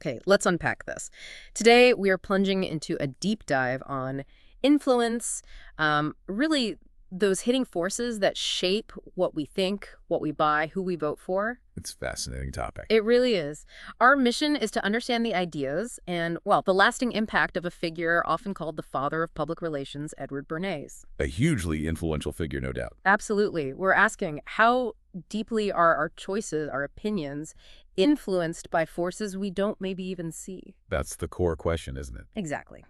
Okay, let's unpack this. Today, we are plunging into a deep dive on influence, really those hitting forces that shape what we think, what we buy, who we vote for. It's a fascinating topic. It really is. Our mission is to understand the ideas and, well, the lasting impact of a figure often called the father of public relations, Edward Bernays. A hugely influential figure, no doubt. Absolutely. We're asking how deeply are our choices, our opinions, influenced by forces we don't maybe even see? That's the core question, isn't it? Exactly.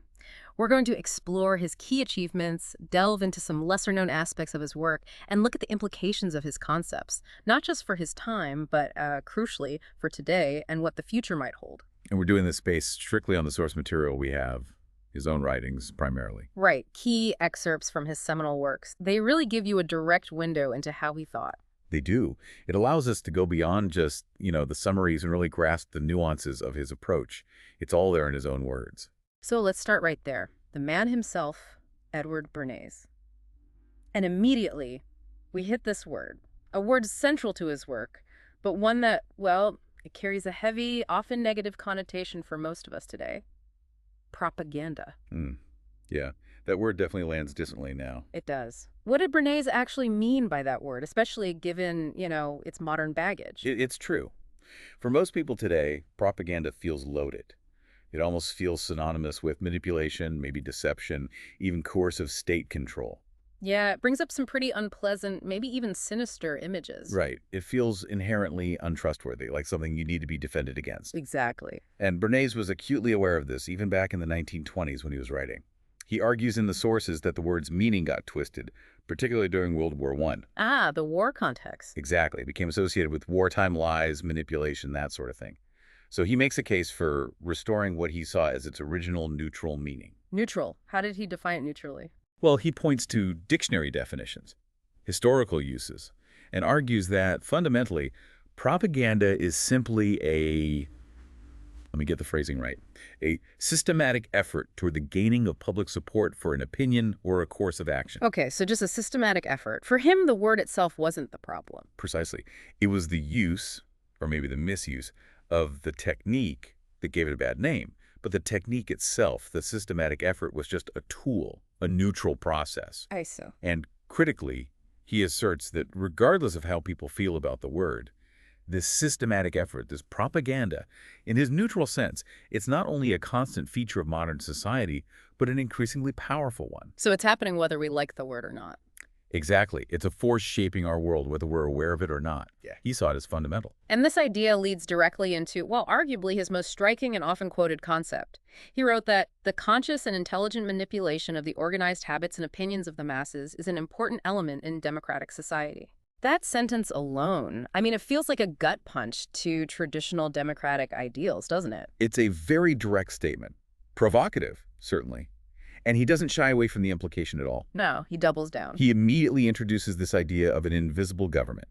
We're going to explore his key achievements, delve into some lesser-known aspects of his work, and look at the implications of his concepts, not just for his time, but crucially for today and what the future might hold. And we're doing this based strictly on the source material we have, his own writings primarily. Right. Key excerpts from his seminal works. They really give you a direct window into how he thought. They do. It allows us to go beyond just, the summaries and really grasp the nuances of his approach. It's all there in his own words. So let's start right there. The man himself, Edward Bernays. And immediately, we hit this word, a word central to his work, but one that, well, it carries a heavy, often negative connotation for most of us today. Propaganda. Yeah, that word definitely lands distantly now. It does. What did Bernays actually mean by that word, especially given, its modern baggage? It's true. For most people today, propaganda feels loaded. It almost feels synonymous with manipulation, maybe deception, even coercive state control. Yeah, it brings up some pretty unpleasant, maybe even sinister images. Right. It feels inherently untrustworthy, like something you need to be defended against. Exactly. And Bernays was acutely aware of this even back in the 1920s when he was writing. He argues in the sources that the word's meaning got twisted, particularly during World War I. Ah, the war context. Exactly. It became associated with wartime lies, manipulation, that sort of thing. So he makes a case for restoring what he saw as its original neutral meaning. Neutral. How did he define it neutrally? Well, he points to dictionary definitions, historical uses, and argues that, fundamentally, propaganda is simply let me get the phrasing right, a systematic effort toward the gaining of public support for an opinion or a course of action. Okay, so just a systematic effort. For him, the word itself wasn't the problem. Precisely. It was the use, or maybe the misuse, of the technique that gave it a bad name. But the technique itself, the systematic effort, was just a tool, a neutral process. I see. And critically, he asserts that regardless of how people feel about the word, this systematic effort, this propaganda, in his neutral sense, it's not only a constant feature of modern society, but an increasingly powerful one. So it's happening whether we like the word or not. Exactly. It's a force shaping our world, whether we're aware of it or not. Yeah. He saw it as fundamental. And this idea leads directly into, well, arguably his most striking and often quoted concept. He wrote that the conscious and intelligent manipulation of the organized habits and opinions of the masses is an important element in democratic society. That sentence alone, it feels like a gut punch to traditional democratic ideals, doesn't it? It's a very direct statement. Provocative, certainly. And he doesn't shy away from the implication at all. No, he doubles down. He immediately introduces this idea of an invisible government.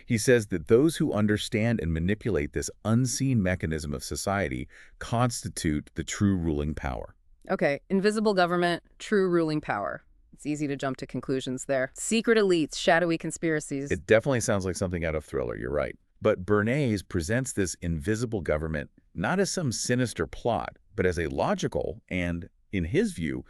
He says that those who understand and manipulate this unseen mechanism of society constitute the true ruling power. Okay, invisible government, true ruling power. It's easy to jump to conclusions there. Secret elites, shadowy conspiracies. It definitely sounds like something out of Thriller, you're right. But Bernays presents this invisible government not as some sinister plot, but as a logical and, in his view,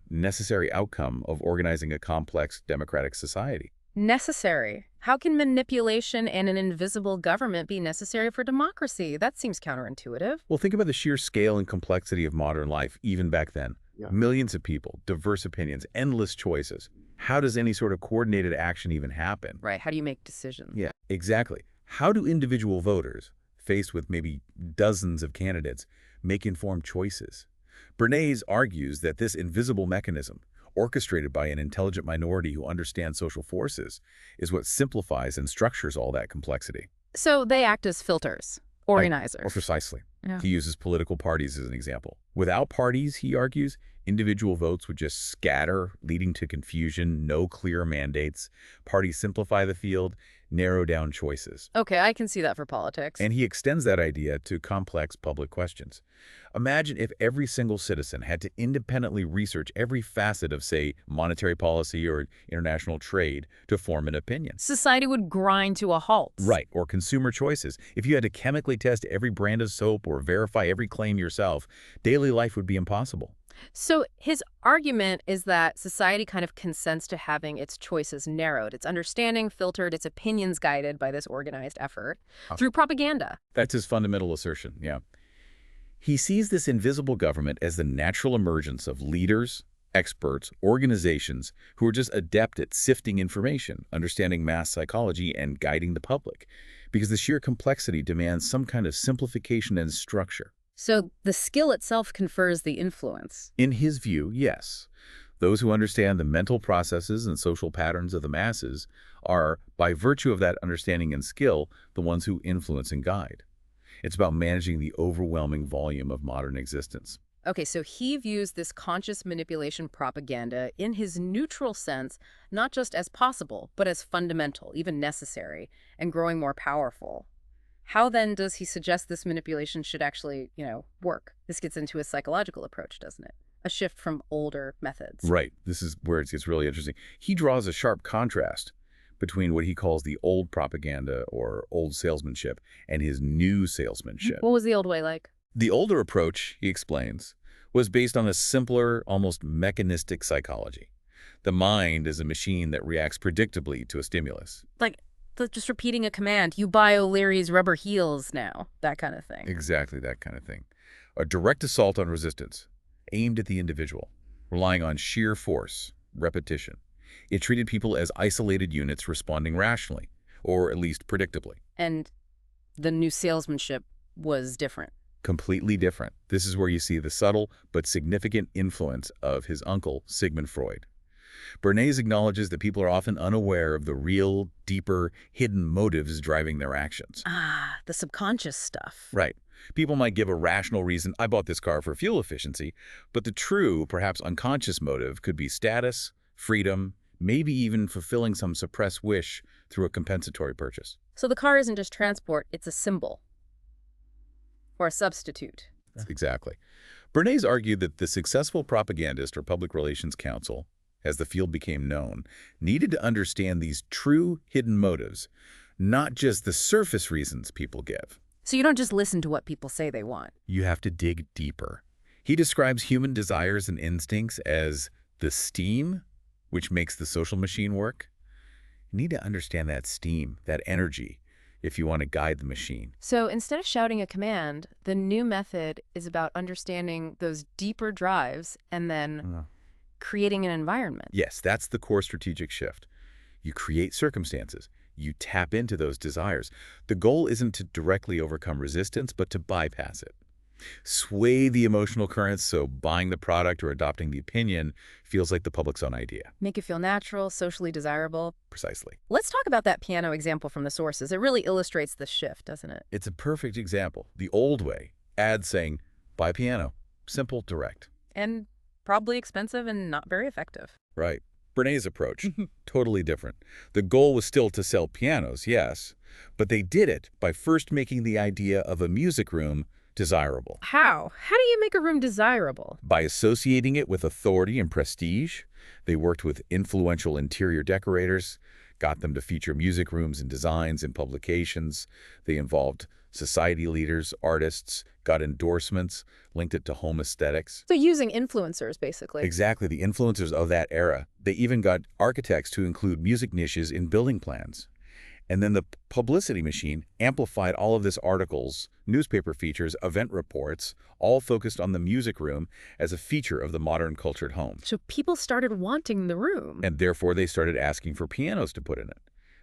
necessary outcome of organizing a complex democratic society. Necessary? How can manipulation and an invisible government be necessary for democracy? That seems counterintuitive. Well, think about the sheer scale and complexity of modern life, even back then. Yeah. Millions of people, diverse opinions, endless choices. How does any sort of coordinated action even happen? Right. How do you make decisions? Yeah, exactly. How do individual voters, faced with maybe dozens of candidates, make informed choices? Bernays argues that this invisible mechanism, orchestrated by an intelligent minority who understands social forces, is what simplifies and structures all that complexity. So they act as filters, organizers. Or precisely. Yeah. He uses political parties as an example. Without parties, he argues, individual votes would just scatter, leading to confusion, no clear mandates. Parties simplify the field, narrow down choices. Okay, I can see that for politics. And he extends that idea to complex public questions. Imagine if every single citizen had to independently research every facet of, say, monetary policy or international trade to form an opinion. Society would grind to a halt. Right, or consumer choices. If you had to chemically test every brand of soap or verify every claim yourself, daily life would be impossible. So his argument is that society kind of consents to having its choices narrowed, its understanding filtered, its opinions guided by this organized effort through propaganda. That's his fundamental assertion, yeah. He sees this invisible government as the natural emergence of leaders, experts, organizations who are just adept at sifting information, understanding mass psychology, and guiding the public, because the sheer complexity demands some kind of simplification and structure. So the skill itself confers the influence. In his view, yes. Those who understand the mental processes and social patterns of the masses are, by virtue of that understanding and skill, the ones who influence and guide. It's about managing the overwhelming volume of modern existence. Okay, so he views this conscious manipulation propaganda in his neutral sense, not just as possible, but as fundamental, even necessary, and growing more powerful. How then does he suggest this manipulation should actually, work? This gets into his psychological approach, doesn't it? A shift from older methods. Right. This is where it gets really interesting. He draws a sharp contrast between what he calls the old propaganda or old salesmanship and his new salesmanship. What was the old way like? The older approach, he explains, was based on a simpler, almost mechanistic psychology. The mind is a machine that reacts predictably to a stimulus. Like just repeating a command, you buy O'Leary's rubber heels now, that kind of thing. Exactly that kind of thing. A direct assault on resistance, aimed at the individual, relying on sheer force, repetition. It treated people as isolated units responding rationally, or at least predictably. And the new salesmanship was different. Completely different. This is where you see the subtle but significant influence of his uncle, Sigmund Freud. Bernays acknowledges that people are often unaware of the real, deeper, hidden motives driving their actions. Ah, the subconscious stuff. Right. People might give a rational reason, I bought this car for fuel efficiency, but the true, perhaps unconscious motive could be status, freedom, maybe even fulfilling some suppressed wish through a compensatory purchase. So the car isn't just transport, it's a symbol. Or a substitute. Exactly. Bernays argued that the successful propagandist or public relations counsel, as the field became known, needed to understand these true hidden motives, not just the surface reasons people give. So you don't just listen to what people say they want. You have to dig deeper. He describes human desires and instincts as the steam, which makes the social machine work. You need to understand that steam, that energy, if you want to guide the machine. So instead of shouting a command, the new method is about understanding those deeper drives and then creating an environment. Yes, that's the core strategic shift. You create circumstances. You tap into those desires. The goal isn't to directly overcome resistance, but to bypass it. Sway the emotional currents so buying the product or adopting the opinion feels like the public's own idea. Make it feel natural, socially desirable. Precisely. Let's talk about that piano example from the sources. It really illustrates the shift, doesn't it? It's a perfect example. The old way, ads saying, buy piano. Simple, direct. And probably expensive and not very effective. Right. Bernays' approach, totally different. The goal was still to sell pianos, yes, but they did it by first making the idea of a music room desirable. How? How do you make a room desirable? By associating it with authority and prestige. They worked with influential interior decorators, got them to feature music rooms in designs and publications. They involved society leaders, artists, got endorsements, linked it to home aesthetics. So using influencers, basically. Exactly, the influencers of that era. They even got architects to include music niches in building plans. And then the publicity machine amplified all of this articles, newspaper features, event reports, all focused on the music room as a feature of the modern cultured home. So people started wanting the room. And therefore they started asking for pianos to put in it.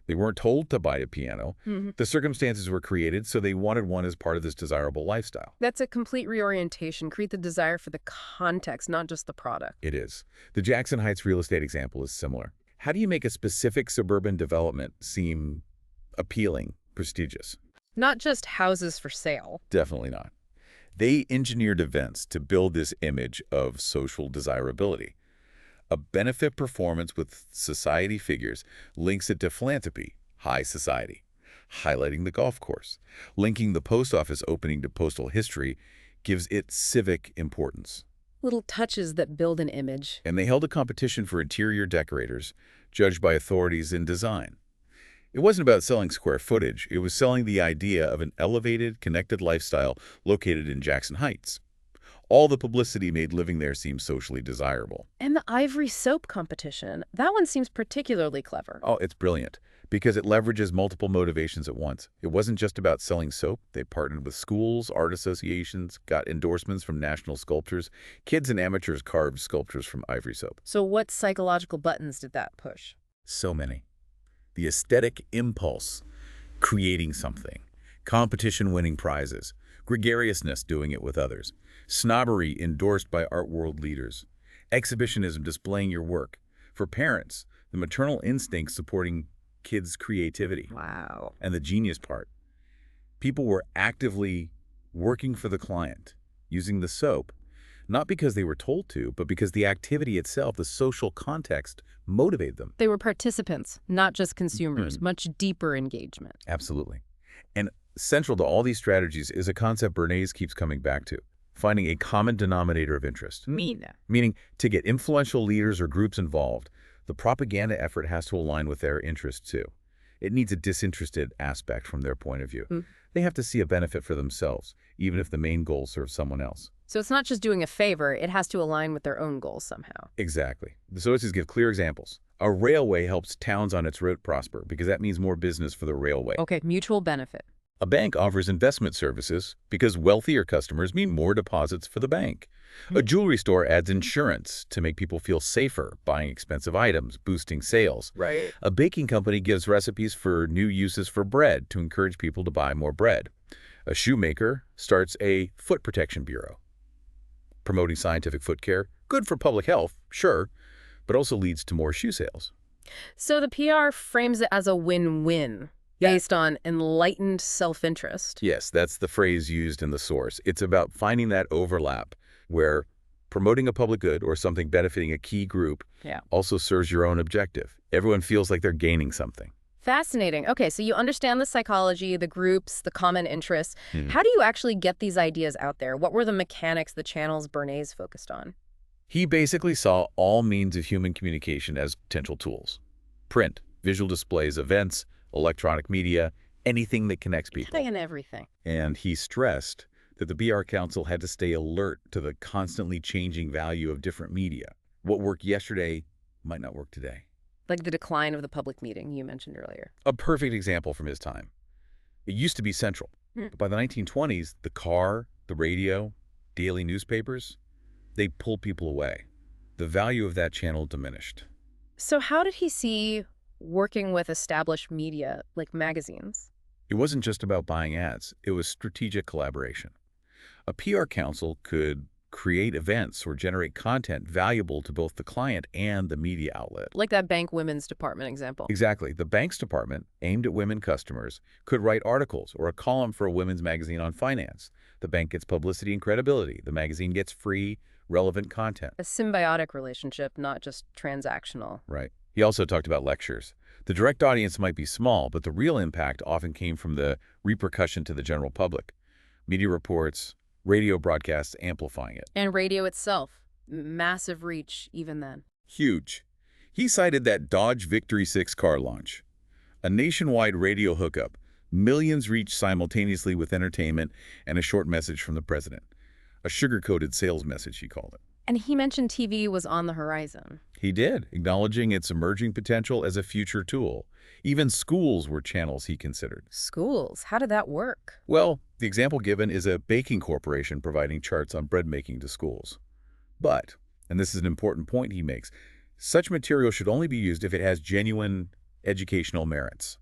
They weren't told to buy a piano. The circumstances were created, so they wanted one as part of this desirable lifestyle. That's a complete reorientation. Create the desire for the context, not just the product. It is. The Jackson Heights real estate example is similar. How do you make a specific suburban development seem appealing, prestigious? Not just houses for sale. Definitely not. They engineered events to build this image of social desirability. A benefit performance with society figures links it to philanthropy, high society, highlighting the golf course. Linking the post office opening to postal history gives it civic importance. Little touches that build an image. And they held a competition for interior decorators, judged by authorities in design. It wasn't about selling square footage. It was selling the idea of an elevated, connected lifestyle located in Jackson Heights. All the publicity made living there seem socially desirable. And the Ivory Soap competition, that one seems particularly clever. Oh, it's brilliant because it leverages multiple motivations at once. It wasn't just about selling soap. They partnered with schools, art associations, got endorsements from national sculptors. Kids and amateurs carved sculptures from Ivory Soap. So what psychological buttons did that push? So many. The aesthetic impulse, creating something, competition winning prizes, gregariousness doing it with others, snobbery endorsed by art world leaders, exhibitionism displaying your work. For parents, the maternal instinct supporting kids' creativity. Wow. And the genius part. People were actively working for the client, using the soap, not because they were told to, but because the activity itself, the social context, motivated them. They were participants, not just consumers, much deeper engagement. Absolutely. And central to all these strategies is a concept Bernays keeps coming back to, finding a common denominator of interest. Meaning, to get influential leaders or groups involved, the propaganda effort has to align with their interests too. It needs a disinterested aspect from their point of view. They have to see a benefit for themselves, even if the main goal serves someone else. So it's not just doing a favor, it has to align with their own goals somehow. Exactly. The sources give clear examples. A railway helps towns on its route prosper because that means more business for the railway. Okay, mutual benefit. A bank offers investment services because wealthier customers mean more deposits for the bank. A jewelry store adds insurance to make people feel safer, buying expensive items, boosting sales. Right. A baking company gives recipes for new uses for bread to encourage people to buy more bread. A shoemaker starts a foot protection bureau, promoting scientific foot care. Good for public health, sure, but also leads to more shoe sales. So the PR frames it as a win-win. Based on enlightened self-interest. Yes, that's the phrase used in the source. It's about finding that overlap where promoting a public good or something benefiting a key group also serves your own objective. Everyone feels like they're gaining something. Fascinating. Okay, so you understand the psychology, the groups, the common interests. How do you actually get these ideas out there? What were the mechanics, the channels Bernays focused on? He basically saw all means of human communication as potential tools. Print, visual displays, events, electronic media, anything that connects people. And everything. And he stressed that the PR Council had to stay alert to the constantly changing value of different media. What worked yesterday might not work today. Like the decline of the public meeting you mentioned earlier. A perfect example from his time. It used to be central. But by the 1920s, the car, the radio, daily newspapers, they pulled people away. The value of that channel diminished. So how did he see working with established media like magazines? It wasn't just about buying ads. It was strategic collaboration. A PR council could create events or generate content valuable to both the client and the media outlet. Like that bank women's department example. Exactly. The bank's department, aimed at women customers, could write articles or a column for a women's magazine on finance. The bank gets publicity and credibility. The magazine gets free, relevant content. A symbiotic relationship, not just transactional. Right. He also talked about lectures. The direct audience might be small, but the real impact often came from the repercussion to the general public. Media reports, radio broadcasts amplifying it. And radio itself. Massive reach even then. Huge. He cited that Dodge Victory 6 car launch. A nationwide radio hookup. Millions reached simultaneously with entertainment and a short message from the president. A sugar-coated sales message, he called it. And he mentioned TV was on the horizon. He did, acknowledging its emerging potential as a future tool. Even schools were channels he considered. Schools? How did that work? Well, the example given is a baking corporation providing charts on bread making to schools. But, and this is an important point he makes, such material should only be used if it has genuine educational merits.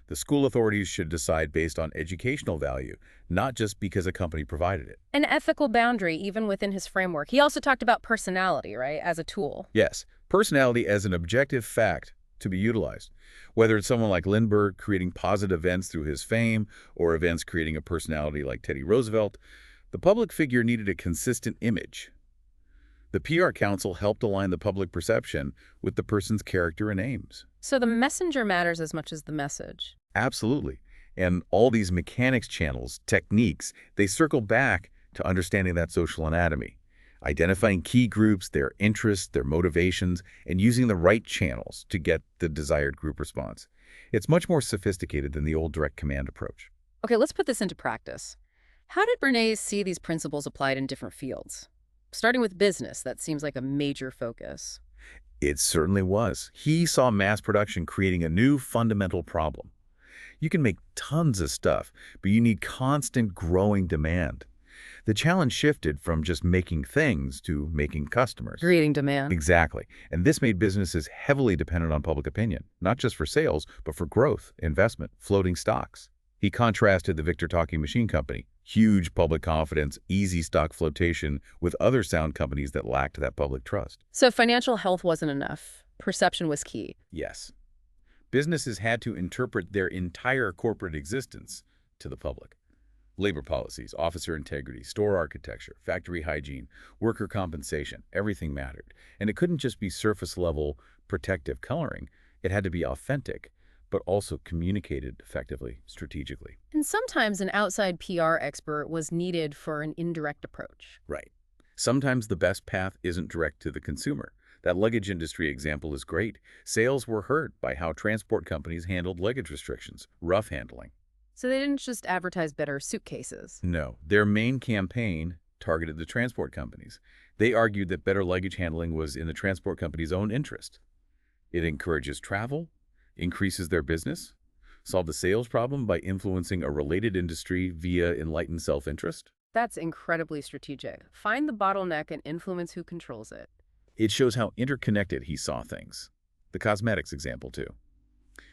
The school authorities should decide based on educational value, not just because a company provided it. An ethical boundary, even within his framework. He also talked about personality, right, as a tool. Yes, personality as an objective fact to be utilized. Whether it's someone like Lindbergh creating positive events through his fame, or events creating a personality like Teddy Roosevelt, the public figure needed a consistent image. The PR Council helped align the public perception with the person's character and aims. So the messenger matters as much as the message. Absolutely. And all these mechanics channels, techniques, they circle back to understanding that social anatomy, identifying key groups, their interests, their motivations, and using the right channels to get the desired group response. It's much more sophisticated than the old direct command approach. Okay, let's put this into practice. How did Bernays see these principles applied in different fields? Starting with business, that seems like a major focus. It certainly was. He saw mass production creating a new fundamental problem. You can make tons of stuff, but you need constant growing demand. The challenge shifted from just making things to making customers. Creating demand. Exactly. And this made businesses heavily dependent on public opinion, not just for sales, but for growth, investment, floating stocks. He contrasted the Victor Talking Machine Company, huge public confidence, easy stock flotation, with other sound companies that lacked that public trust. So financial health wasn't enough. Perception was key. Yes. Businesses had to interpret their entire corporate existence to the public. Labor policies, officer integrity, store architecture, factory hygiene, worker compensation, everything mattered. And it couldn't just be surface-level protective coloring. It had to be authentic, but also communicated effectively, strategically. And sometimes an outside PR expert was needed for an indirect approach. Right. Sometimes the best path isn't direct to the consumer. That luggage industry example is great. Sales were hurt by how transport companies handled luggage restrictions, rough handling. So they didn't just advertise better suitcases. No, their main campaign targeted the transport companies. They argued that better luggage handling was in the transport company's own interest. It encourages travel, increases their business, solve the sales problem by influencing a related industry via enlightened self-interest. That's incredibly strategic. Find the bottleneck and influence who controls it. It shows how interconnected he saw things. The cosmetics example, too.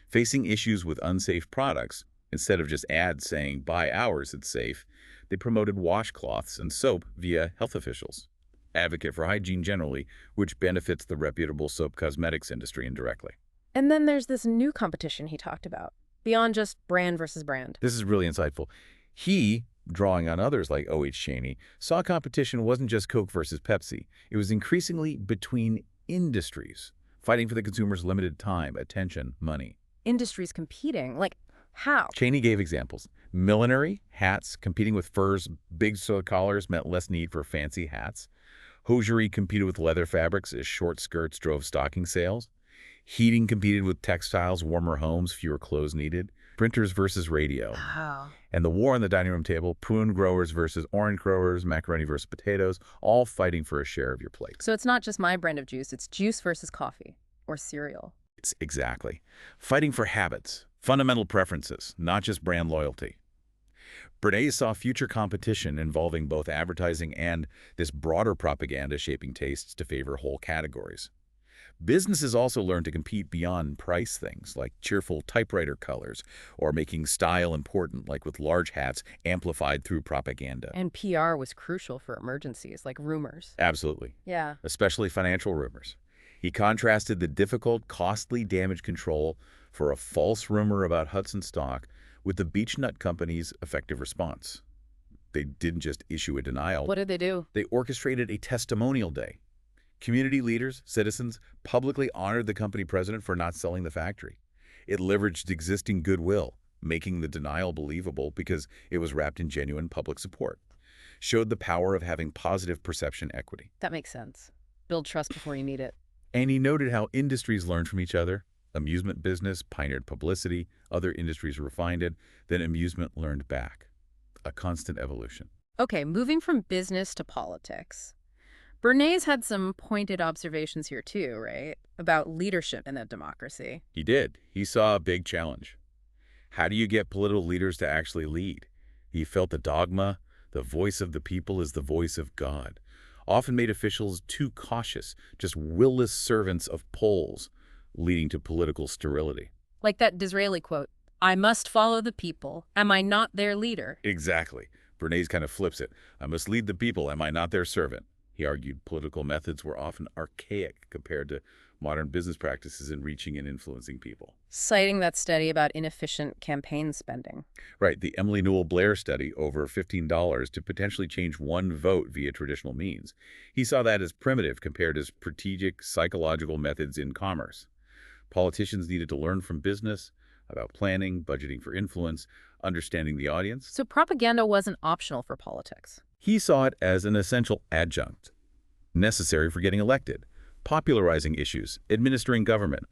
Facing issues with unsafe products, instead of just ads saying, buy ours, it's safe, they promoted washcloths and soap via health officials. Advocate for hygiene generally, which benefits the reputable soap cosmetics industry indirectly. And then there's this new competition he talked about, beyond just brand versus brand. This is really insightful. He, drawing on others like O.H. Cheney, saw competition wasn't just Coke versus Pepsi. It was increasingly between industries, fighting for the consumer's limited time, attention, money. Industries competing? Like, how? Cheney gave examples. Millinery, hats, competing with furs, big collars meant less need for fancy hats. Hosiery competed with leather fabrics as short skirts drove stocking sales. Heating competed with textiles, warmer homes, fewer clothes needed. Printers versus radio. Wow. And the war on the dining room table, prune growers versus orange growers, macaroni versus potatoes, all fighting for a share of your plate. So it's not just my brand of juice, it's juice versus coffee or cereal. It's exactly. Fighting for habits, fundamental preferences, not just brand loyalty. Bernays saw future competition involving both advertising and this broader propaganda shaping tastes to favor whole categories. Businesses also learned to compete beyond price things like cheerful typewriter colors or making style important like with large hats amplified through propaganda. And PR was crucial for emergencies like rumors. Absolutely. Yeah. Especially financial rumors. He contrasted the difficult, costly damage control for a false rumor about Hudson stock with the Beech Nut Company's effective response. They didn't just issue a denial. What did they do? They orchestrated a testimonial day. Community leaders, citizens, publicly honored the company president for not selling the factory. It leveraged existing goodwill, making the denial believable because it was wrapped in genuine public support. Showed the power of having positive perception equity. That makes sense. Build trust before you need it. And he noted how industries learned from each other. Amusement business pioneered publicity, other industries refined it, then amusement learned back. A constant evolution. Okay, moving from business to politics. Bernays had some pointed observations here too, right? About leadership in a democracy. He did. He saw a big challenge. How do you get political leaders to actually lead? He felt the dogma, the voice of the people is the voice of God, often made officials too cautious, just willless servants of polls, leading to political sterility. Like that Disraeli quote, I must follow the people. Am I not their leader? Exactly. Bernays kind of flips it. I must lead the people. Am I not their servant? He argued political methods were often archaic compared to modern business practices in reaching and influencing people. Citing that study about inefficient campaign spending. Right, the Emily Newell Blair study over $15 to potentially change one vote via traditional means. He saw that as primitive compared to strategic, psychological methods in commerce. Politicians needed to learn from business about planning, budgeting for influence, understanding the audience. So propaganda wasn't optional for politics. He saw it as an essential adjunct, necessary for getting elected, popularizing issues, administering government.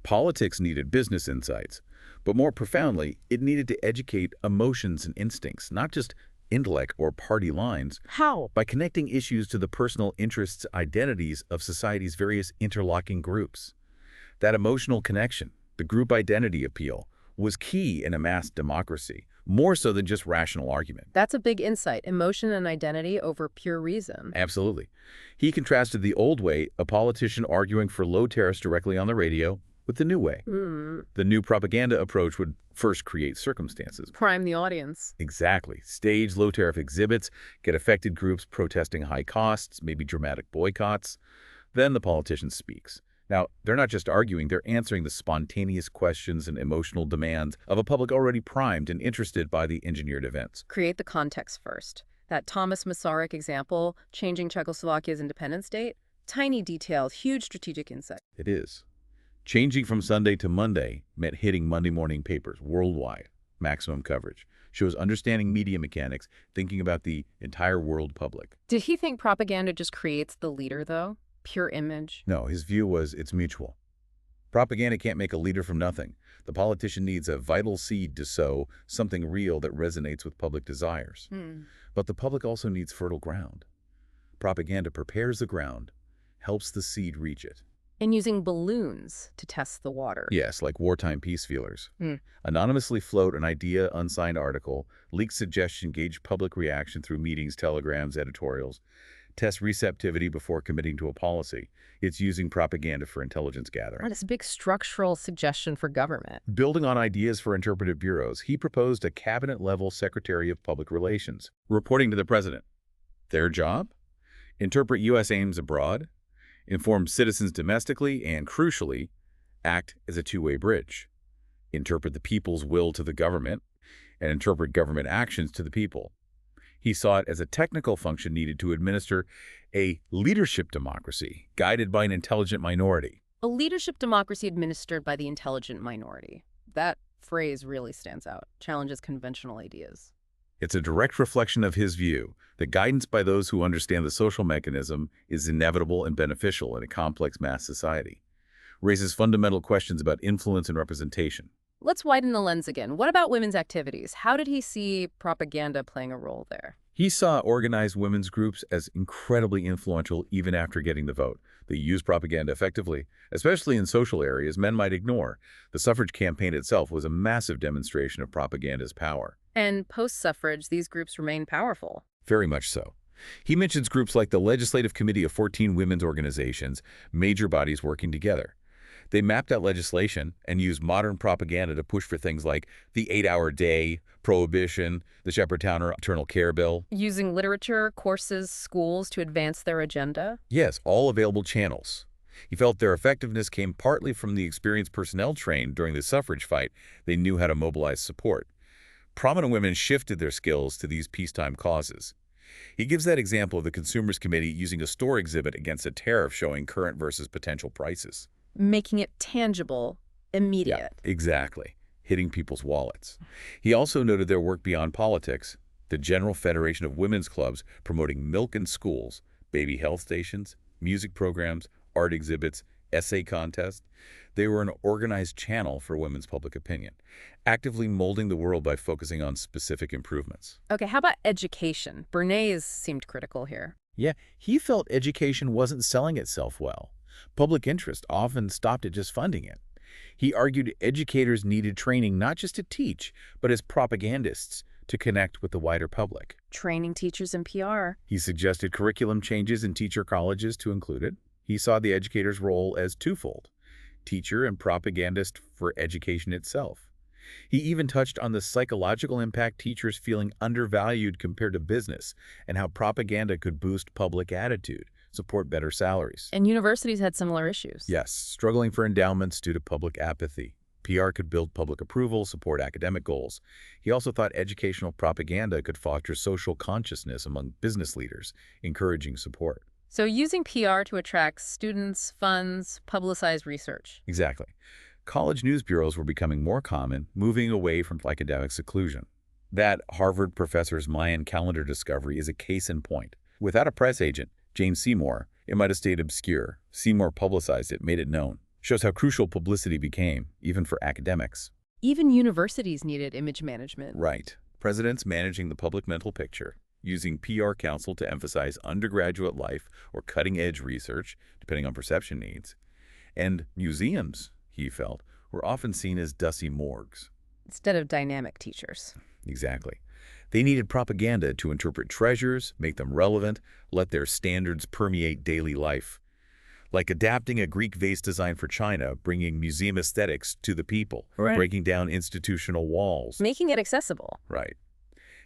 Politics needed business insights, but more profoundly, it needed to educate emotions and instincts, not just intellect or party lines, How? by connecting issues to the personal interests, identities of society's various interlocking groups. That emotional connection, the group identity appeal, was key in a mass democracy, more so than just rational argument. That's a big insight, emotion and identity over pure reason. Absolutely. He contrasted the old way, a politician arguing for low tariffs directly on the radio, with the new way. The new propaganda approach would first create circumstances. Prime the audience. Exactly. Stage low-tariff exhibits, get affected groups protesting high costs, maybe dramatic boycotts. Then the politician speaks. Now, they're not just arguing, they're answering the spontaneous questions and emotional demands of a public already primed and interested by the engineered events. Create the context first. That Thomas Masaryk example, changing Czechoslovakia's independence date, tiny details, huge strategic insight. It is. Changing from Sunday to Monday meant hitting Monday morning papers worldwide. Maximum coverage. Shows understanding media mechanics, thinking about the entire world public. Did he think propaganda just creates the leader, though? Pure image? No, his view was it's mutual. Propaganda can't make a leader from nothing. The politician needs a vital seed to sow, something real that resonates with public desires. But the public also needs fertile ground. Propaganda prepares the ground, helps the seed reach it. And using balloons to test the water. Yes, like wartime peace feelers. Anonymously float an idea, unsigned article, leak suggestion, gauge public reaction through meetings, telegrams, editorials, test receptivity before committing to a policy. It's using propaganda for intelligence gathering. What is a big structural suggestion for government? Building on ideas for interpretive bureaus, he proposed a cabinet-level Secretary of Public Relations, reporting to the president. Their job? Interpret U.S. aims abroad, inform citizens domestically, and, crucially, act as a two-way bridge. Interpret the people's will to the government, and interpret government actions to the people. He saw it as a technical function needed to administer a leadership democracy guided by an intelligent minority. A leadership democracy administered by the intelligent minority. That phrase really stands out, challenges conventional ideas. It's a direct reflection of his view that guidance by those who understand the social mechanism is inevitable and beneficial in a complex mass society. Raises fundamental questions about influence and representation. Let's widen the lens again. What about women's activities? How did he see propaganda playing a role there? He saw organized women's groups as incredibly influential even after getting the vote. They used propaganda effectively, especially in social areas men might ignore. The suffrage campaign itself was a massive demonstration of propaganda's power. And post-suffrage, these groups remain powerful. Very much so. He mentions groups like the Legislative Committee of 14 women's organizations, major bodies working together. They mapped out legislation and used modern propaganda to push for things like the 8-hour day, prohibition, the Shepherd-Towner Maternal Care Bill. Using literature, courses, schools to advance their agenda? Yes, all available channels. He felt their effectiveness came partly from the experienced personnel trained during the suffrage fight. They knew how to mobilize support. Prominent women shifted their skills to these peacetime causes. He gives that example of the Consumers Committee using a store exhibit against a tariff showing current versus potential prices. Making it tangible, immediate. Yeah, exactly. Hitting people's wallets. He also noted their work beyond politics. The General Federation of Women's Clubs promoting milk in schools, baby health stations, music programs, art exhibits, essay contests. They were an organized channel for women's public opinion, actively molding the world by focusing on specific improvements. Okay, how about education? Bernays seemed critical here. Yeah, he felt education wasn't selling itself well. Public interest often stopped at just funding it. He argued educators needed training not just to teach, but as propagandists to connect with the wider public. Training teachers in PR. He suggested curriculum changes in teacher colleges to include it. He saw the educator's role as twofold, teacher and propagandist for education itself. He even touched on the psychological impact teachers feeling undervalued compared to business and how propaganda could boost public attitude, support better salaries. And universities had similar issues. Yes, struggling for endowments due to public apathy. PR could build public approval, support academic goals. He also thought educational propaganda could foster social consciousness among business leaders, encouraging support. So using PR to attract students, funds, publicize research. Exactly. College news bureaus were becoming more common, moving away from academic seclusion. That Harvard professor's Mayan calendar discovery is a case in point. Without a press agent, James Seymour, it might have stayed obscure. Seymour publicized it, made it known. Shows how crucial publicity became, even for academics. Even universities needed image management. Right. Presidents managing the public mental picture, using PR counsel to emphasize undergraduate life or cutting-edge research, depending on perception needs. And museums, he felt, were often seen as dusty morgues. Instead of dynamic teachers. Exactly. They needed propaganda to interpret treasures, make them relevant, let their standards permeate daily life. Like adapting a Greek vase design for China, bringing museum aesthetics to the people, Right. breaking down institutional walls. Making it accessible. Right.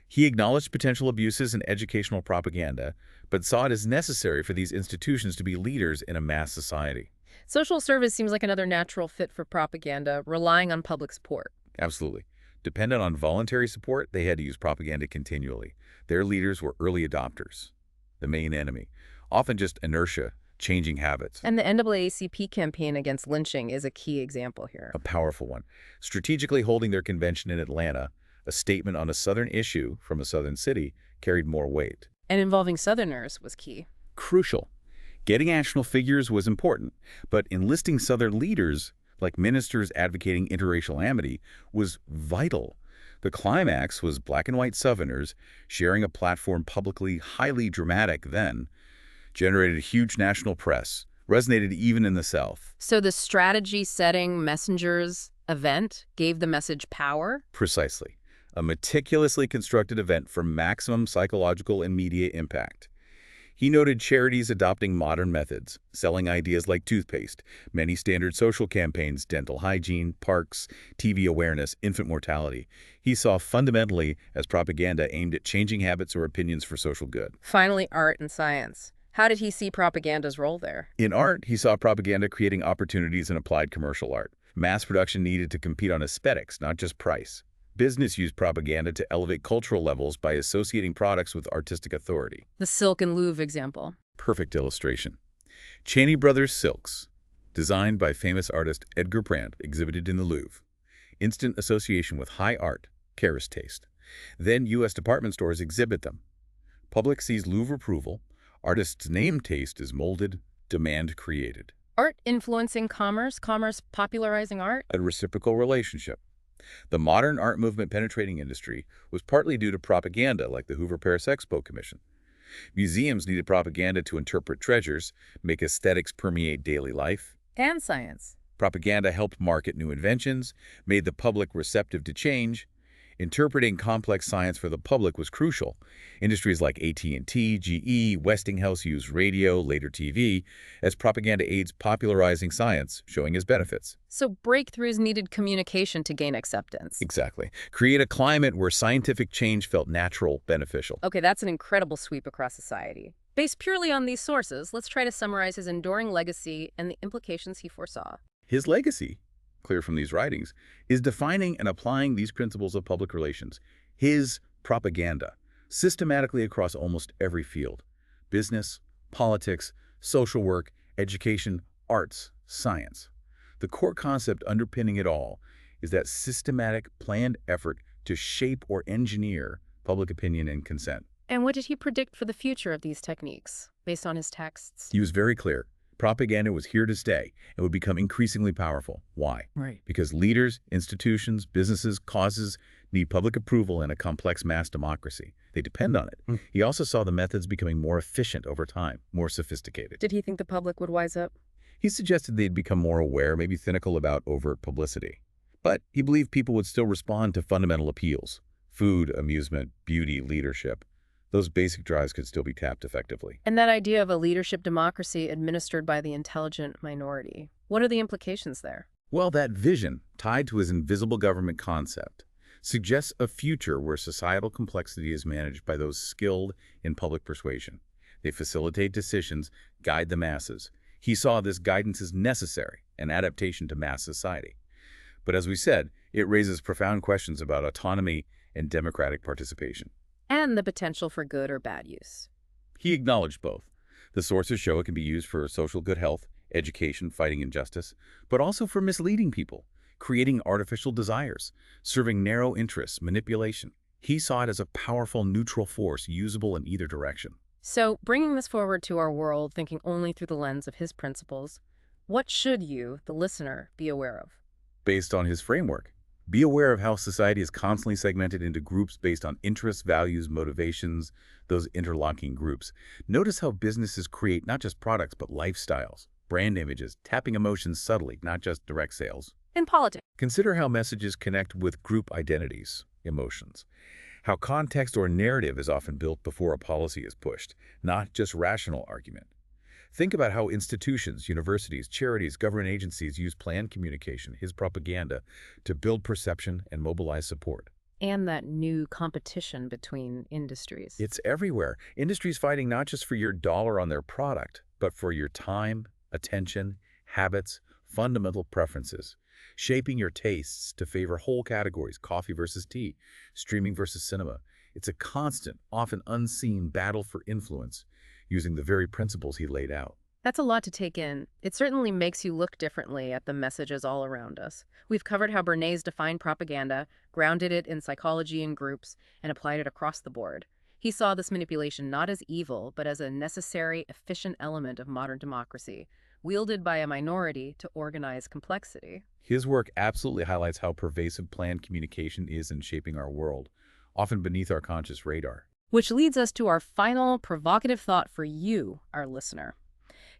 He acknowledged potential abuses in educational propaganda, but saw it as necessary for these institutions to be leaders in a mass society. Social service seems like another natural fit for propaganda, relying on public support. Absolutely. Dependent on voluntary support, they had to use propaganda continually. Their leaders were early adopters, the main enemy, often just inertia, changing habits. And the NAACP campaign against lynching is a key example here. A powerful one. Strategically holding their convention in Atlanta, a statement on a Southern issue from a Southern city carried more weight. And involving Southerners was key. Crucial. Getting national figures was important, but enlisting Southern leaders, like ministers advocating interracial amity, was vital. The climax was black and white Southerners sharing a platform publicly highly dramatic then, generated huge national press, resonated even in the South. So the strategy-setting messengers event gave the message power? Precisely. A meticulously constructed event for maximum psychological and media impact. He noted charities adopting modern methods, selling ideas like toothpaste, many standard social campaigns, dental hygiene, parks, TV awareness, infant mortality. He saw fundamentally as propaganda aimed at changing habits or opinions for social good. Finally, art and science. How did he see propaganda's role there? In art, he saw propaganda creating opportunities in applied commercial art. Mass production needed to compete on aesthetics, not just price. Business used propaganda to elevate cultural levels by associating products with artistic authority. The silk and Louvre example. Perfect illustration. Cheney Brothers silks, designed by famous artist Edward Bernays, exhibited in the Louvre. Instant association with high art, Paris taste. Then U.S. department stores exhibit them. Public sees Louvre approval. Artist's name taste is molded, demand created. Art influencing commerce, commerce popularizing art? A reciprocal relationship. The modern art movement penetrating industry was partly due to propaganda like the Hoover Paris Expo Commission. Museums needed propaganda to interpret treasures, make aesthetics permeate daily life. And science. Propaganda helped market new inventions, made the public receptive to change. Interpreting complex science for the public was crucial. Industries like AT&T, GE, Westinghouse used radio, later TV, as propaganda aids popularizing science, showing its benefits. So breakthroughs needed communication to gain acceptance. Exactly. Create a climate where scientific change felt natural, beneficial. Okay, that's an incredible sweep across society. Based purely on these sources, let's try to summarize his enduring legacy and the implications he foresaw. His legacy, clear from these writings, is defining and applying these principles of public relations, his propaganda, systematically across almost every field: business, politics, social work, education, arts, science. The core concept underpinning it all is that systematic, planned effort to shape or engineer public opinion and consent. And what did he predict for the future of these techniques, based on his texts? He was very clear. Propaganda was here to stay and would become increasingly powerful. Why? Right. Because leaders, institutions, businesses, causes need public approval in a complex mass democracy. They depend on it. He also saw the methods becoming more efficient over time, more sophisticated. Did he think the public would wise up? He suggested they'd become more aware, maybe cynical about overt publicity. But he believed people would still respond to fundamental appeals: food, amusement, beauty, leadership. Those basic drives could still be tapped effectively. And that idea of a leadership democracy administered by the intelligent minority, what are the implications there? Well, that vision, tied to his invisible government concept, suggests a future where societal complexity is managed by those skilled in public persuasion. They facilitate decisions, guide the masses. He saw this guidance as necessary, an adaptation to mass society. But as we said, it raises profound questions about autonomy and democratic participation. And the potential for good or bad use. He acknowledged both. The sources show it can be used for social good health, education, fighting injustice, but also for misleading people, creating artificial desires, serving narrow interests, manipulation. He saw it as a powerful neutral force usable in either direction. So, bringing this forward to our world, thinking only through the lens of his principles, What should you, the listener, be aware of? Based on his framework, be aware of how society is constantly segmented into groups based on interests, values, motivations, those interlocking groups. Notice how businesses create not just products, but lifestyles, brand images, tapping emotions subtly, not just direct sales. In politics. Consider how messages connect with group identities, emotions. How context or narrative is often built before a policy is pushed, not just rational argument. Think about how institutions, universities, charities, government agencies use planned communication, his propaganda, to build perception and mobilize support. And that new competition between industries. It's everywhere. Industries fighting not just for your dollar on their product, but for your time, attention, habits, fundamental preferences, shaping your tastes to favor whole categories, coffee versus tea, streaming versus cinema. It's a constant, often unseen battle for influence, using the very principles he laid out. That's a lot to take in. It certainly makes you look differently at the messages all around us. We've covered how Bernays defined propaganda, grounded it in psychology and groups, and applied it across the board. He saw this manipulation not as evil, but as a necessary, efficient element of modern democracy, wielded by a minority to organize complexity. His work absolutely highlights how pervasive planned communication is in shaping our world, often beneath our conscious radar. Which leads us to our final provocative thought for you, our listener.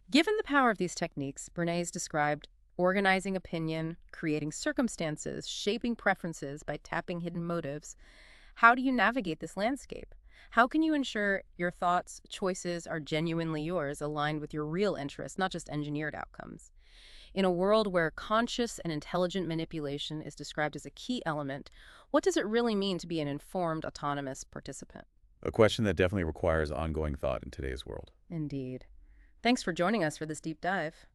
Given the power of these techniques, Bernays described organizing opinion, creating circumstances, shaping preferences by tapping hidden motives. How do you navigate this landscape? How can you ensure your thoughts, choices are genuinely yours, aligned with your real interests, not just engineered outcomes? In a world where conscious and intelligent manipulation is described as a key element, what does it really mean to be an informed, autonomous participant? A question that definitely requires ongoing thought in today's world. Indeed. Thanks for joining us for this deep dive.